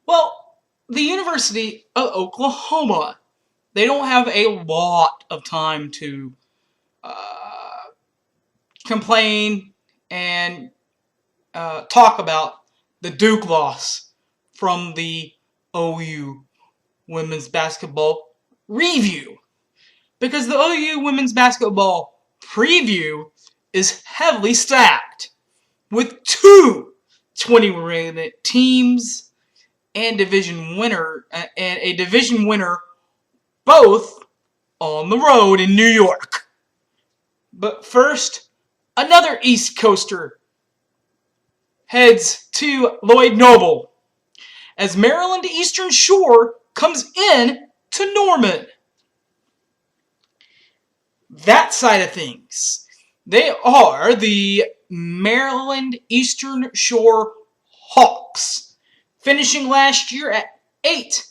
Well, the University of Oklahoma, they don't have a lot of time to complain and talk about the Duke loss from the OU women's basketball review, because the OU women's basketball preview is heavily stacked with two 20-rated teams and a division winner both on the road in New York. But first, another East Coaster heads to Lloyd Noble as Maryland Eastern Shore comes in to Norman. That side of things, they are the Maryland Eastern Shore Hawks, finishing last year at 8-20.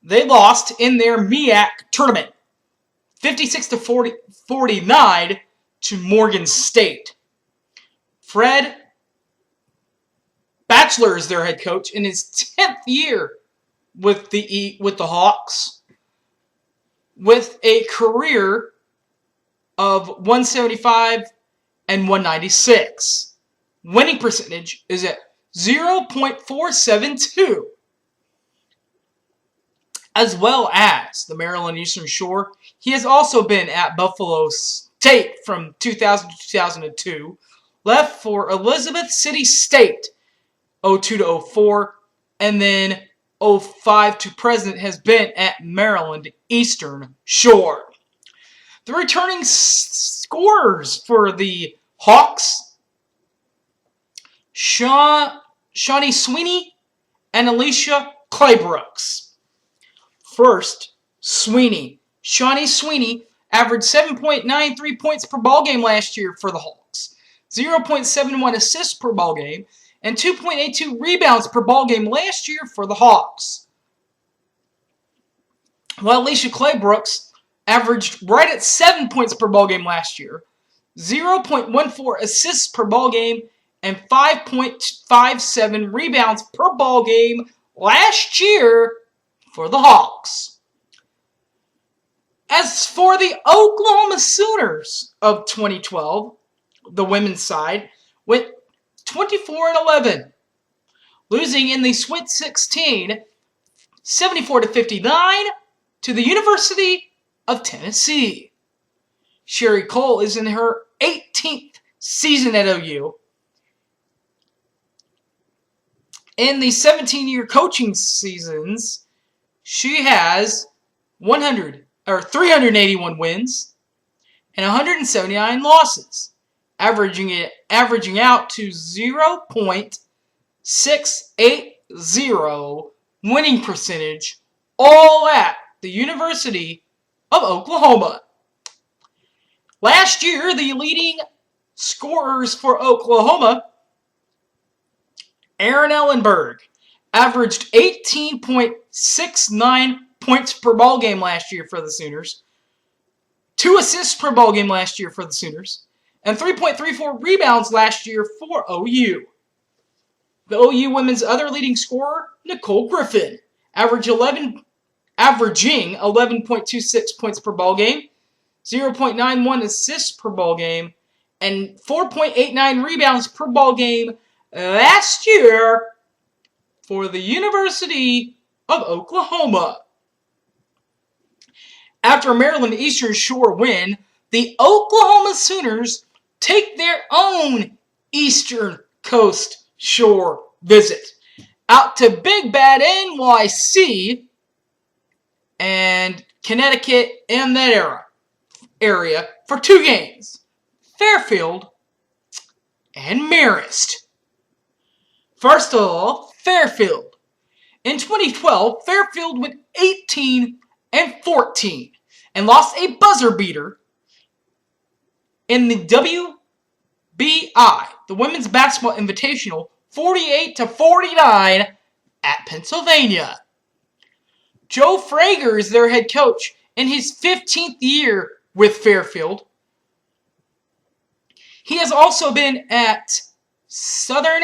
They lost in their MEAC tournament, 56-49 to Morgan State. Fred Batchelor is their head coach in his 10th year with the Hawks, with a career of 175 and 196. Winning percentage is at 0.472. As well as the Maryland Eastern Shore, he has also been at Buffalo State from 2000 to 2002, left for Elizabeth City State 02-04, and then 05 to present has been at Maryland Eastern Shore. The returning scorers for the Hawks, Shawnee Sweeney and Alicia Claybrooks. First, Sweeney. Shawnee Sweeney averaged 7.93 points per ball game last year for the Hawks, 0.71 assists per ball game, and 2.82 rebounds per ball game last year for the Hawks. While Alicia Claybrooks averaged right at 7 points per ball game last year, 0.14 assists per ball game, and 5.57 rebounds per ball game last year for the Hawks. As for the Oklahoma Sooners of 2012, the women's side went 24-11, losing in the Sweet 16, 74-59 to the University of Tennessee. Sherry Cole is in her 18th season at OU. In the 17-year coaching seasons, she has 381 wins and 179 losses, averaging out to 0.680 winning percentage, all at the University of Oklahoma. Last year, the leading scorers for Oklahoma, Aaron Ellenberg, averaged 18.69 points per ball game last year for the Sooners, 2 assists per ball game last year for the Sooners, and 3.34 rebounds last year for OU. The OU women's other leading scorer, Nicole Griffin, averaging 11.26 points per ball game, 0.91 assists per ball game, and 4.89 rebounds per ball game last year for the University of Oklahoma. After a Maryland Eastern Shore win, the Oklahoma Sooners take their own Eastern Coast Shore visit out to Big Bad NYC and Connecticut in that area for 2 games, Fairfield and Marist. First of all, Fairfield. In 2012, Fairfield went 18-14 and lost a buzzer beater in the WBI, the Women's Basketball Invitational, 48-49 at Pennsylvania. Joe Frager is their head coach in his 15th year with Fairfield. He has also been at Southern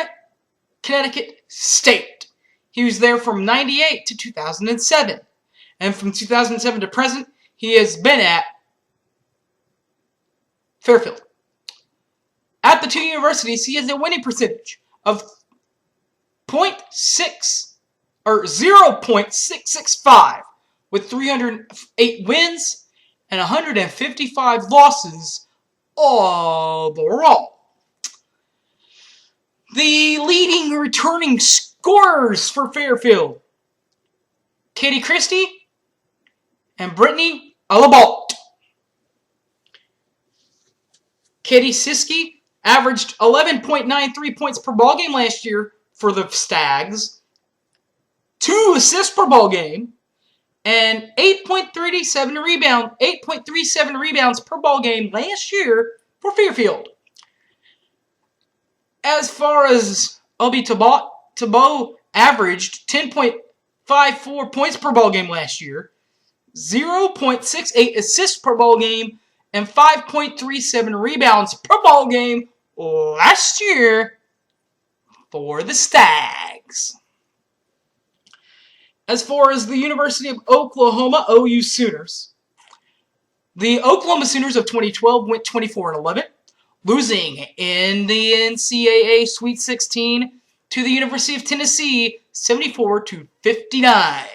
Connecticut State. He was there from 98 to 2007. And from 2007 to present, he has been at Fairfield. At the 2 universities, he has a winning percentage of 0.665 with 308 wins and 155 losses overall. The leading returning scorers for Fairfield: Katie Christie and Brittany Alabalt. Katie Siski averaged 11.93 points per ball game last year for the Stags, 2 assists per ball game, and 8.37 rebounds per ball game last year for Fairfield. As far as Obi Tabo averaged 10.54 points per ball game last year, 0.68 assists per ball game, and 5.37 rebounds per ball game last year for the Stags. As far as the University of Oklahoma OU Sooners, the Oklahoma Sooners of 2012 went 24-11, losing in the NCAA Sweet 16 to the University of Tennessee 74-59.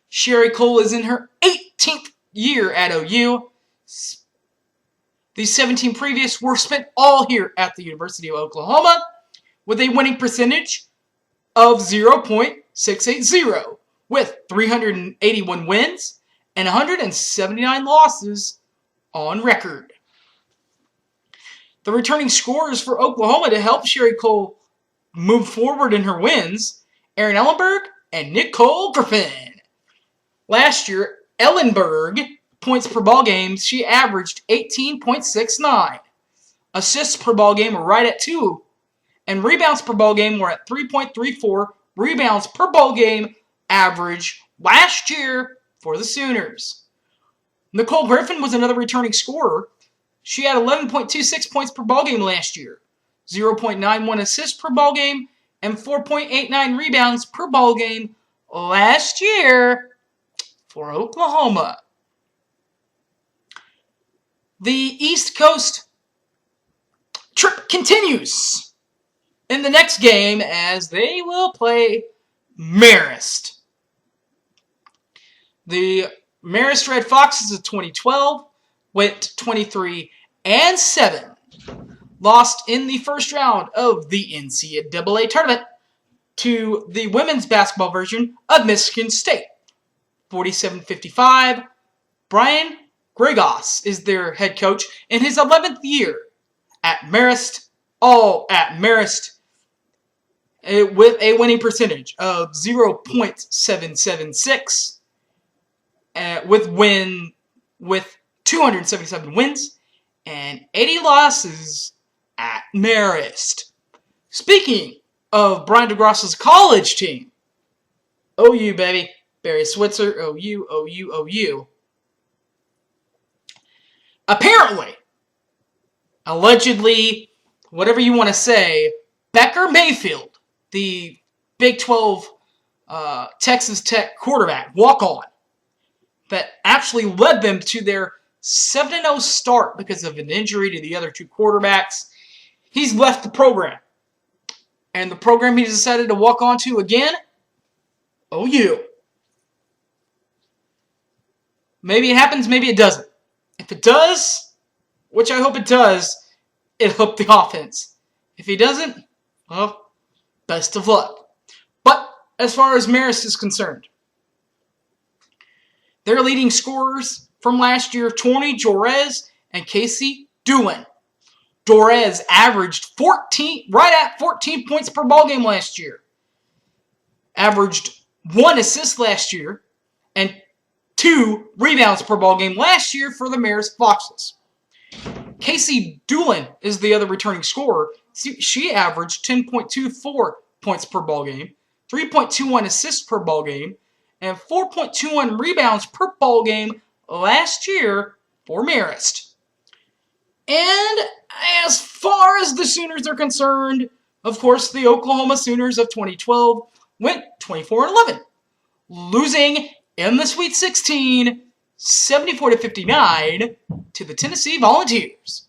Sherry Cole is in her 18th year at OU. The 17 previous were spent all here at the University of Oklahoma with a winning percentage of 0.680 with 381 wins and 179 losses on record. The returning scorers for Oklahoma to help Sherry Cole move forward in her wins: Erin Ellenberg and Nicole Griffin. Last year, Ellenberg points per ball game, she averaged 18.69. Assists per ball game were right at 2, and rebounds per ball game were at 3.34 rebounds per ball game average last year for the Sooners. Nicole Griffin was another returning scorer. She had 11.26 points per ball game last year, 0.91 assists per ball game, and 4.89 rebounds per ball game last year for Oklahoma. The East Coast trip continues in the next game as they will play Marist. The Marist Red Foxes of 2012 went 23-7. Lost in the first round of the NCAA tournament to the women's basketball version of Michigan State, 47-55. Brian Gregos is their head coach in his 11th year at Marist, with a winning percentage of 0.776, with 277 wins and 80 losses at Marist. Speaking of Brian DeGrosse's college team, OU, baby. Barry Switzer, OU, OU, OU. Apparently, allegedly, whatever you want to say, Becker Mayfield, the Big 12 Texas Tech quarterback, walk-on, that actually led them to their 7-0 start because of an injury to the other 2 quarterbacks. He's left the program. And the program he decided to walk on to again, OU. Maybe it happens, maybe it doesn't. If it does, which I hope it does, it'll help the offense. If he doesn't, well, best of luck. But as far as Marist is concerned, their leading scorers from last year, Tony Jorez and Casey Doolin. Jorez averaged right at 14 points per ball game last year. Averaged 1 assist last year and 2 rebounds per ball game last year for the Marist Foxes. Casey Doolin is the other returning scorer. She averaged 10.24 points per ball game, 3.21 assists per ball game, and 4.21 rebounds per ball game last year for Marist. And as far as the Sooners are concerned, of course, the Oklahoma Sooners of 2012 went 24-11, losing in the Sweet 16, 74-59 to the Tennessee Volunteers.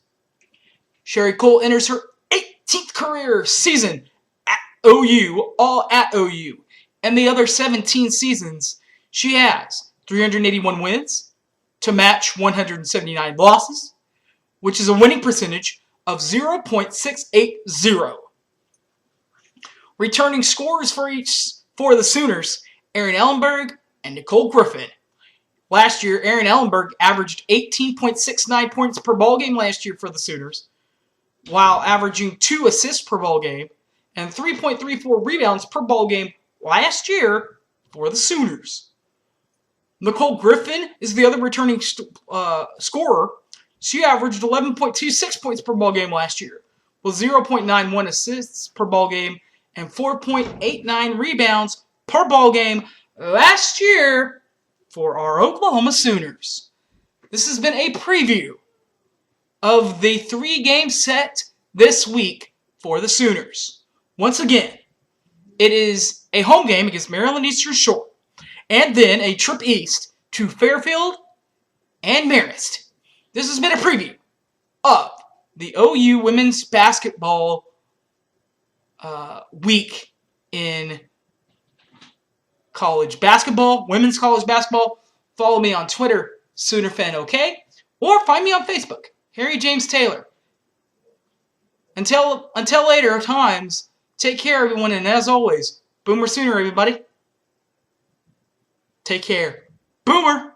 Sherry Cole enters her 18th career season at OU, all at OU. And the other 17 seasons, she has 381 wins to match 179 losses, which is a winning percentage of 0.680. Returning scorers for the Sooners, Erin Ellenberg and Nicole Griffin. Last year, Erin Ellenberg averaged 18.69 points per ball game last year for the Sooners, while averaging 2 assists per ball game and 3.34 rebounds per ball game last year for the Sooners. Nicole Griffin is the other returning scorer. She averaged 11.26 points per ball game last year, with 0.91 assists per ball game and 4.89 rebounds per ball game last year for our Oklahoma Sooners. This has been a preview of the 3-game set this week for the Sooners. Once again, it is a home game against Maryland Eastern Shore, and then a trip east to Fairfield and Marist. This has been a preview of the OU women's basketball week in college basketball, women's college basketball. Follow me on Twitter, SoonerFanOK, or find me on Facebook, Harry James Taylor. Until later times, take care, everyone, and as always, Boomer Sooner, everybody. Take care. Boomer!